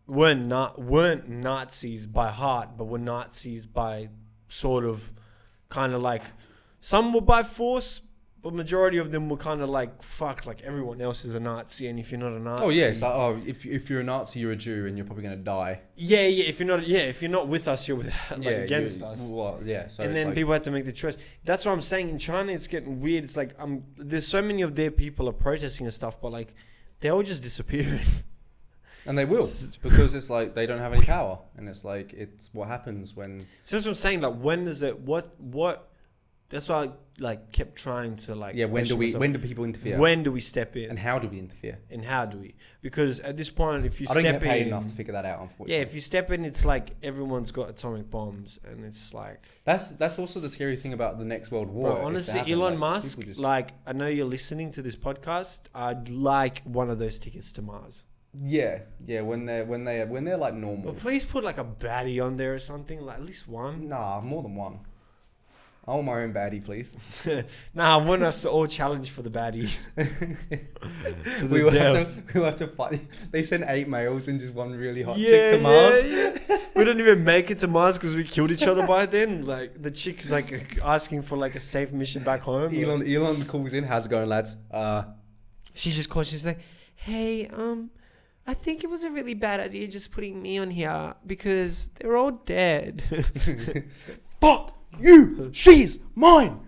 weren't Nazis by heart, but were Nazis by sort of, kind of like, some were by force, but majority of them were kind of like, fuck, like everyone else is a Nazi, and if you're not a Nazi... Oh, yeah, it's like, if you're a Nazi, you're a Jew, and you're probably going to die. Yeah, if you're not with us, you're against us. Well, yeah. So and then like, people had to make the choice. That's what I'm saying. In China, it's getting weird. It's like, there's so many of their people are protesting and stuff, but like, they're all just disappearing. And they will, because it's like, they don't have any power. And it's like, it's what happens when... So that's what I'm saying. Like, when does it... What... That's why I like kept trying to like. Yeah, when do people interfere? When do we step in? And how do we interfere? Because at this point, if you I don't get paid enough to figure that out, unfortunately. Yeah, if you step in, it's like everyone's got atomic bombs, and it's like. That's also the scary thing about the next world war. Bro, honestly, Elon Musk, like, I know you're listening to this podcast. I'd like one of those tickets to Mars. Yeah, when they're like normal. But please put like a baddie on there or something, like at least one. Nah, more than one. I want my own baddie, please. Nah, I want us to all challenge for the baddie. We will have to fight. They sent 8 males and just one really hot chick to Mars. Yeah. We don't even make it to Mars because we killed each other by then. Like, the chick is like asking for like a safe mission back home. Elon calls in. How's it going, lads? She just calls. She's like, hey, I think it was a really bad idea just putting me on here because they're all dead. Fuck you! She's mine!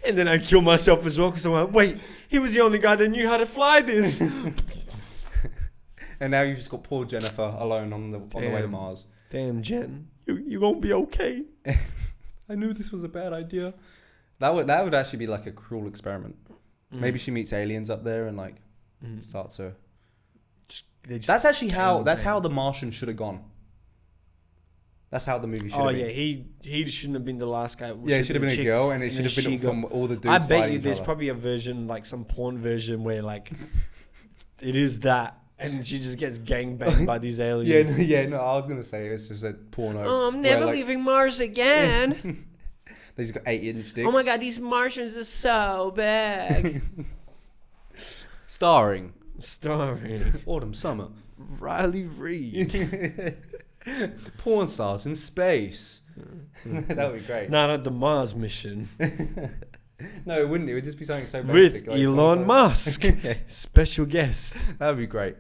And then I kill myself as well because I'm like, wait, he was the only guy that knew how to fly this. And now you just got poor Jennifer alone on the way to Mars. Damn, Jen, you gonna be okay? I knew this was a bad idea. That would actually be like a cruel experiment. Maybe she meets aliens up there and like starts her. That's actually how the Martian should have gone. That's how the movie should have been. Oh, yeah, he shouldn't have been the last guy. Yeah, it should have been a girl, and it should have been from all the dudes. I bet you there's probably a version, like some porn version, where like it is that. And she just gets gangbanged by these aliens. No, I was gonna say it's just a porno. Oh, I'm never leaving Mars again. He's got 8-inch dicks. Oh my god, these Martians are so big. Starring Autumn Summer, Riley Reid. Porn stars in space. That would be great. Not at the Mars mission. No, it wouldn't. It would just be something so basic. With Elon Musk. Special guest. That would be great.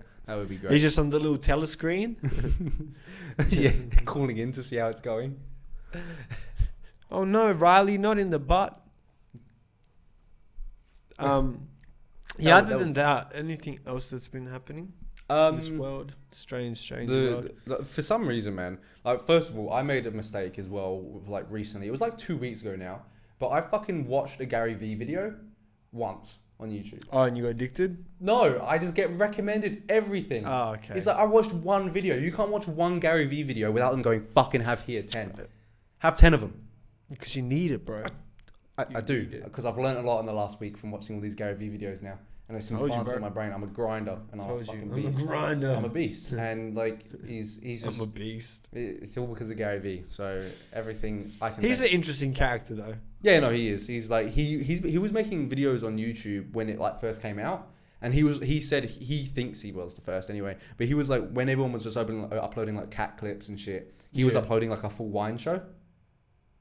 He's just on the little telescreen. Yeah, calling in to see how it's going. Oh no, Riley, not in the butt. Other than that, anything else that's been happening in this world? Strange world. For some reason, man. Like, first of all, I made a mistake as well. Like recently, it was like 2 weeks ago now. But I fucking watched a Gary Vee video once on YouTube. Oh, and you got addicted? No, I just get recommended everything. Oh, okay. It's like I watched one video. You can't watch one Gary Vee video without them going, fucking have here 10. Have 10 of them. Because you need it, bro. I do. Because I've learned a lot in the last week from watching all these Gary Vee videos now. And it's implanted in my brain. I'm a grinder and I'm a fucking beast. I'm a beast. And like he's just I'm a beast. It's all because of Gary Vee. So everything I can. He's an interesting character though. Yeah, no, he is. He's like he was making videos on YouTube when it like first came out. And he said he thinks he was the first anyway. But he was like when everyone was just uploading like cat clips and shit, he was uploading like a full wine show.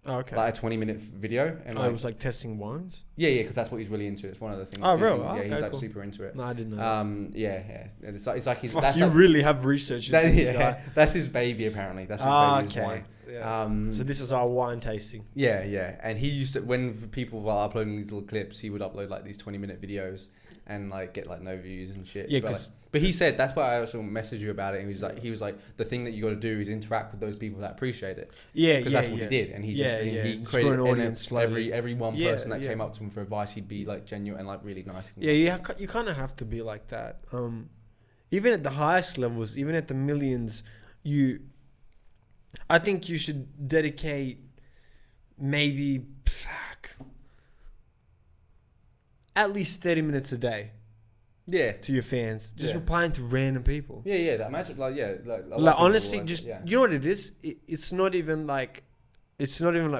Oh, okay. Like a 20-minute video. And it was like testing wines? Yeah, because that's what he's really into. It's one of the things. Oh, really? Yeah, okay, he's like cool. super into it. No, I didn't know. Yeah. It's like he's. Fuck, that's you like, really have researched this guy. That's his baby apparently. That's his baby's wine. Yeah. So this is our wine tasting. Yeah. And he used to, when people were uploading these little clips, he would upload like these 20-minute videos and like get like no views and shit. Yeah, but he said that's why I also messaged you about it. And he was like the thing that you got to do is interact with those people that appreciate it. Yeah, because that's what he did, and he he created an audience. Every one person that came up to him for advice, he'd be like genuine and like really nice. Yeah, you kind of have to be like that. Even at the highest levels, even at the millions, I think you should dedicate maybe at least 30 minutes a day. Yeah, to your fans, just replying to random people. Yeah. Imagine, like honestly, just you know what it is. It's not even like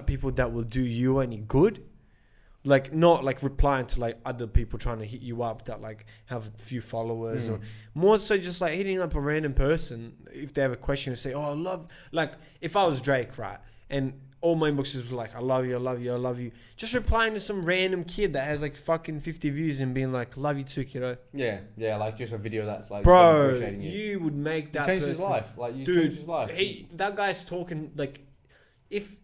people that will do you any good. Like not like replying to like other people trying to hit you up that like have a few followers or more so just like hitting up a random person if they have a question and say, oh, I love, like if I was Drake, right, and all my inboxes were like, I love you, I love you, I love you. Just replying to some random kid that has like fucking 50 views and being like, love you too, kiddo. Yeah, like just a video that's like, bro, you would make that change his life. Like, you change his life. That guy's talking like, if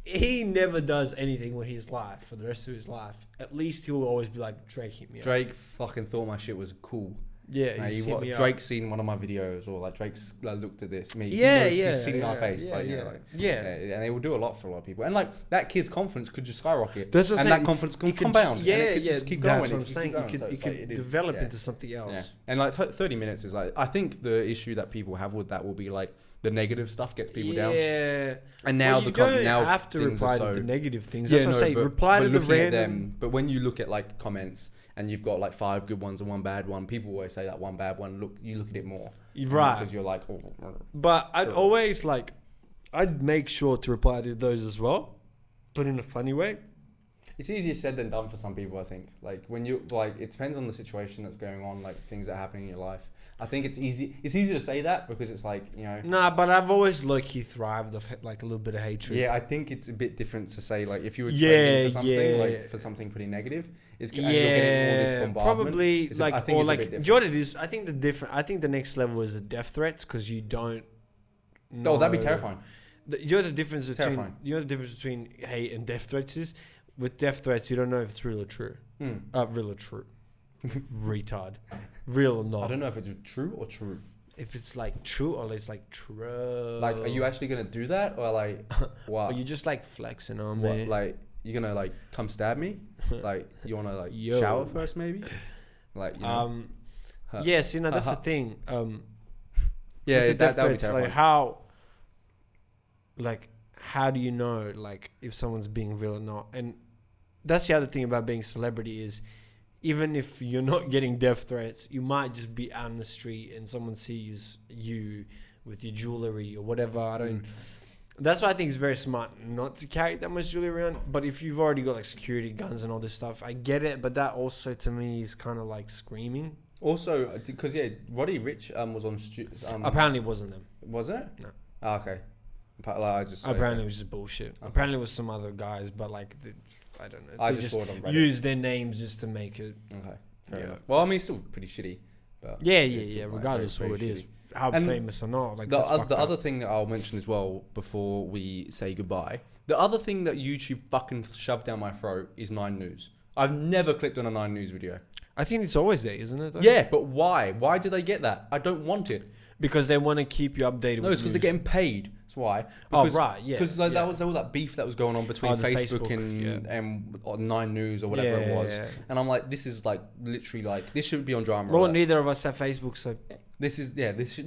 he never does anything with his life for the rest of his life, at least he will always be like, Drake hit me up. Drake fucking thought my shit was cool. Yeah, Drake's seen one of my videos, or like Drake's looked at this. He's seen our face. And they will do a lot for a lot of people. And like that kid's confidence could just skyrocket. That's what I'm saying. That confidence can compound. Just keep going. That's what I'm saying. It could develop into something else. Yeah. And like 30 minutes is like, I think the issue that people have with that will be like the negative stuff gets people down. Yeah. And now you don't have to reply to the negative things. That's what I say. Reply to the random. But when you look at like comments, and you've got like 5 good ones and 1 bad one, people always say that 1 bad one, you look at it more. Right. Because you're like, But I'd make sure to reply to those as well, but in a funny way. It's easier said than done for some people, I think. Like when you, like, it depends on the situation that's going on, like things that are happening in your life. I think it's easy to say that because it's like, you know. Nah, but I've always low-key thrived of like a little bit of hatred. Yeah, I think it's a bit different to say like if you were trading for something, like for something pretty negative, you're getting all this bombardment. Probably like, I think or like, do you know what it is? I think the next level is the death threats because you don't know. Oh, that'd be terrifying. You know the difference between hate and death threats is with death threats you don't know if it's real or true. Real or true. Retard. Real or not. I don't know if it's true or true. If it's like true or it's like true. Like, are you actually gonna do that or like what? Or you just like flexing on me? Like you're gonna like come stab me? Like you wanna like shower first maybe? Like you know, yes, you know that's the thing. Yeah, that would be terrifying. Like how do you know like if someone's being real or not? And that's the other thing about being a celebrity is even if you're not getting death threats, you might just be out in the street and someone sees you with your jewelry or whatever. I don't. That's why I think it's very smart not to carry that much jewelry around. But if you've already got like security guns and all this stuff, I get it. But that also to me is kind of like screaming. Also, because Roddy Ricch was on. Apparently, it wasn't them. Was it? No. Oh, okay. Apparently, it was just bullshit. Okay. Apparently, it was some other guys, but like, I don't know. I just saw it on Reddit. Use their names just to make it. Okay. Fair enough. Well, I mean, it's still pretty shitty. But yeah. Regardless of who it is, how famous or not. Like the other thing that I'll mention as well before we say goodbye. The other thing that YouTube fucking shoved down my throat is 9 News. I've never clicked on a 9 News video. I think it's always there, isn't it? Though? Yeah, but why? Why do they get that? I don't want it. Because they want to keep you updated. No, it's because they're getting paid. That's why. Because, right, yeah. Because that was all that beef that was going on between Facebook and or 9 News or whatever it was. Yeah. And I'm like, this is like literally like this should be on Drama. Well, neither of us have Facebook, so this is this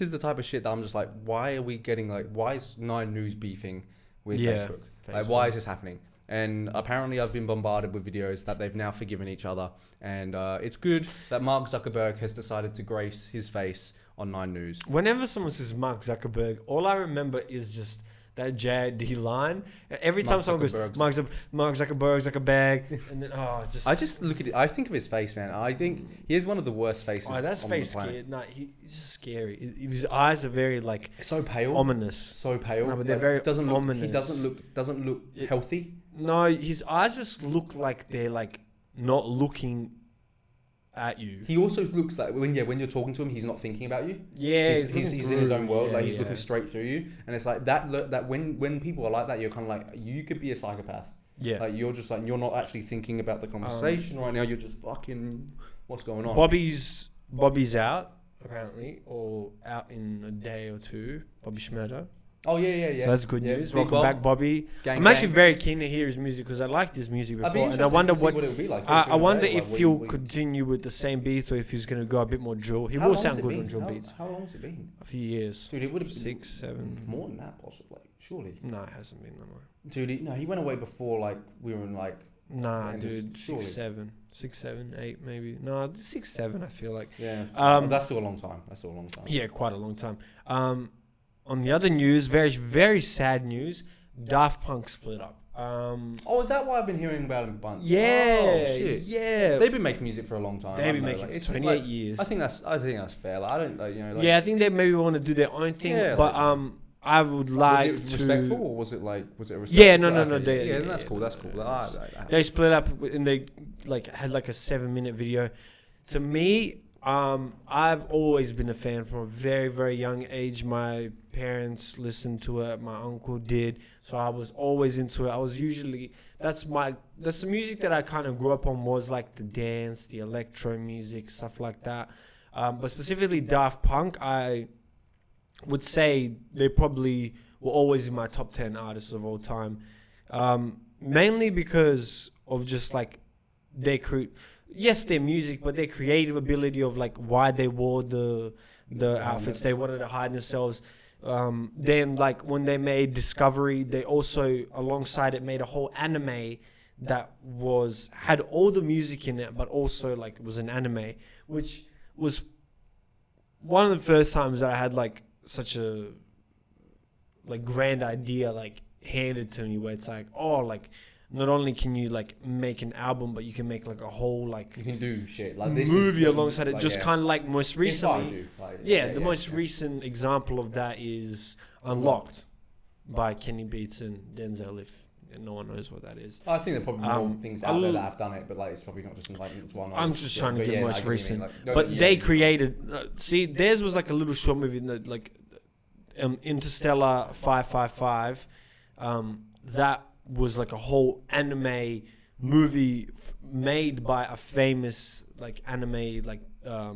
is the type of shit that I'm just like, why are we getting like? Why is 9 News beefing with Facebook? Like, why is this happening? And apparently I've been bombarded with videos that they've now forgiven each other. And it's good that Mark Zuckerberg has decided to grace his face on 9 News. Whenever someone says Mark Zuckerberg, all I remember is just that JD line. Every time someone goes, Mark Zuckerberg, and then, I just look at it. I think of his face, man. I think he is one of the worst faces on the planet. That's face scary. No, he's just scary. His eyes are very, like... So pale. Ominous. So pale. No, but they're very ominous. He doesn't look healthy. No, his eyes just look like they're, like, not looking at you. He also looks like when you're talking to him, he's not thinking about you. Yeah, he's in his own world. He's looking straight through you, and it's like that when people are like that, you're kind of like, you could be a psychopath. Yeah, like you're just like, you're not actually thinking about the conversation right now. You're just fucking, what's going on? Bobby's out apparently, or out in a day or two. Bobby Schmurder. Oh yeah. So that's good news. Welcome back, Bobby. I'm actually very keen to hear his music because I liked his music before, and I wonder what it would be like. I wonder if he'll continue with the same beats or if he's gonna go a bit more drill. He will sound good on drill beats. How long has it been? A few years. Dude, it would have been 6, 7. More than that, possibly. Surely. No, it hasn't been that long. Dude, he went away before like we were in like. Nah, dude, 6, 7, 8 maybe. No, 6, 7. I feel like. Yeah. That's still a long time. Yeah, quite a long time. On the other news, very, very sad news, Daft Punk split up. Is that why I've been hearing about him a bunch? Yeah, shit. Yeah. They've been making music for a long time. They've been making it for 28 years. I think that's fair. Like, I don't, I think they maybe want to do their own thing, but I would like was it to. Respectful, or was it a respectful? Yeah, no. That's cool. That's cool. They split up and they had like a 7-minute video. To me, I've always been a fan from a very, very young age. My parents listened to it. My uncle did. So I was always into it. I was usually... That's the music that I kind of grew up on, was like the dance, the electro music, stuff like that. But specifically Daft Punk, I would say they probably were always in my top 10 artists of all time. Mainly because of just like their their music, but their creative ability of like why they wore the outfits. They wanted to hide themselves. Then like when they made Discovery, they also alongside it made a whole anime that had all the music in it, but also like it was an anime, which was one of the first times that I had like such a like grand idea like handed to me, where it's like, not only can you like make an album, but you can make like a whole like you can do shit like this movie alongside it. Just kind of like most recently, the most recent example of that is Unlocked by Kenny Beats and Denzel. If no one knows what that is, I think there are probably more things out there that have done it, but like it's probably not just like it's one. I'm just trying to get most recent, they created. Theirs was like a little short movie, like Interstellar 555. That was like a whole anime movie made by a famous like anime like a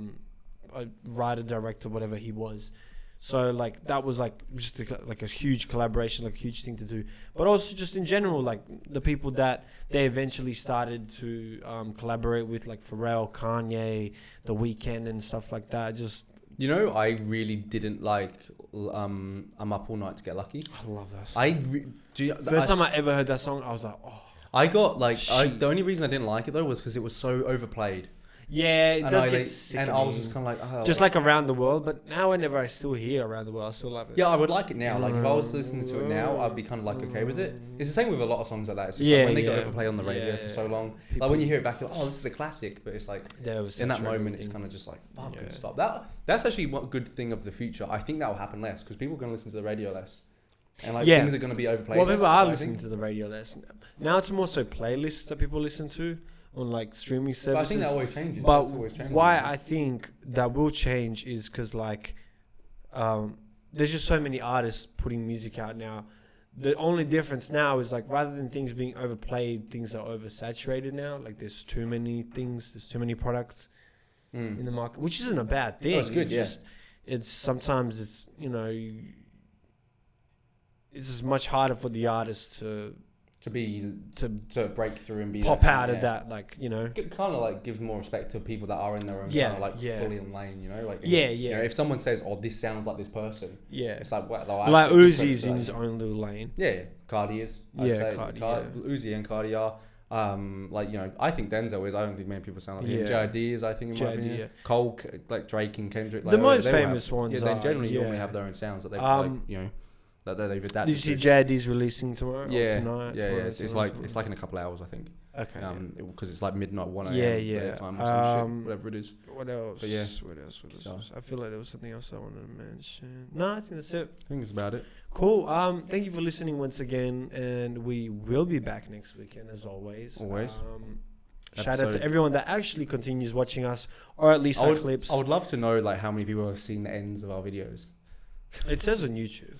writer, director, whatever he was. So like that was like just like a huge collaboration, like a huge thing to do. But also just in general, like the people that they eventually started to collaborate with, like Pharrell, Kanye, The Weeknd and stuff like that. Just I really didn't like I'm Up All Night to Get Lucky. I love that song. First time I ever heard that song, I was like, oh. I got like the only reason I didn't like it though was because it was so overplayed. Yeah, it And does I, get like, sickening. and I was just kind of like, oh. Just like Around the World, but now whenever I still hear Around the World, I still love it. Yeah, I would like it now. Like if I was listening to it now, I'd be kind of like okay with it. It's the same with a lot of songs like that. It's just like when they get overplayed on the radio for so long, like when you hear it back, you're like, oh, this is a classic. But it's like in that moment, it's kind of just like, fucking stop. That's actually one good thing of the future. I think that will happen less because people are going to listen to the radio less. And like things are going to be overplayed. Well, people are listening to the radio less. Now it's more so playlists that people listen to on like streaming services. But I think that always changes. But why I think that will change is because like there's just so many artists putting music out now. The only difference now is like rather than things being overplayed, things are oversaturated now. Like there's too many things, there's too many products in the market, which isn't a bad thing. Oh, it's good, It's sometimes it's it's just much harder for the artists to break through and be pop out of that, like it kind of like gives more respect to people that are in their own kind of like fully in lane, like if someone says, oh, this sounds like this person, it's like what, like Uzi's in his own little lane. Cardi is, Uzi and Cardi are I think Denzel is. I don't think many people sound like him. JID is, I think, in my opinion. Cole, like Drake and Kendrick, like, the most famous ones they generally normally have their own sounds that they've that they've adapted. Did you see JID's releasing tomorrow? Yeah, tonight? It's like in a couple of hours, I think. Okay. Because it's like midnight, 1 a.m. Time or some shit, whatever it is. What else? But What else? I feel like there was something else I wanted to mention. No, I think that's it. I think it's about it. Cool. Thank you for listening once again, and we will be back next weekend as always. Shout out to everyone that actually continues watching us, or at least our clips. I would love to know like how many people have seen the ends of our videos. It says on YouTube.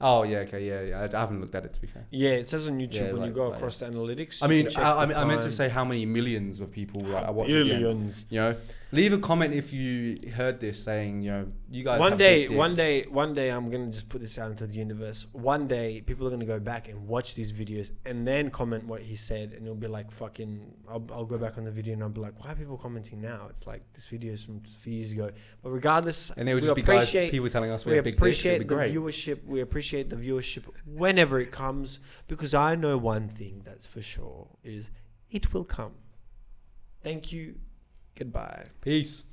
Oh yeah, okay, yeah. I haven't looked at it, to be fair. Yeah, it says on YouTube when you go across the analytics. I mean, I meant to say how many millions of people are watching. Billions. Leave a comment if you heard this saying, you guys. One day, I'm gonna just put this out into the universe. One day, people are gonna go back and watch these videos and then comment what he said, and it'll be like fucking. I'll go back on the video and I'll be like, why are people commenting now? It's like this video is from a few years ago. But regardless, and it would just be people telling us we appreciate the viewership. We appreciate the viewership whenever it comes, because I know one thing that's for sure is it will come. Thank you. Goodbye. Peace.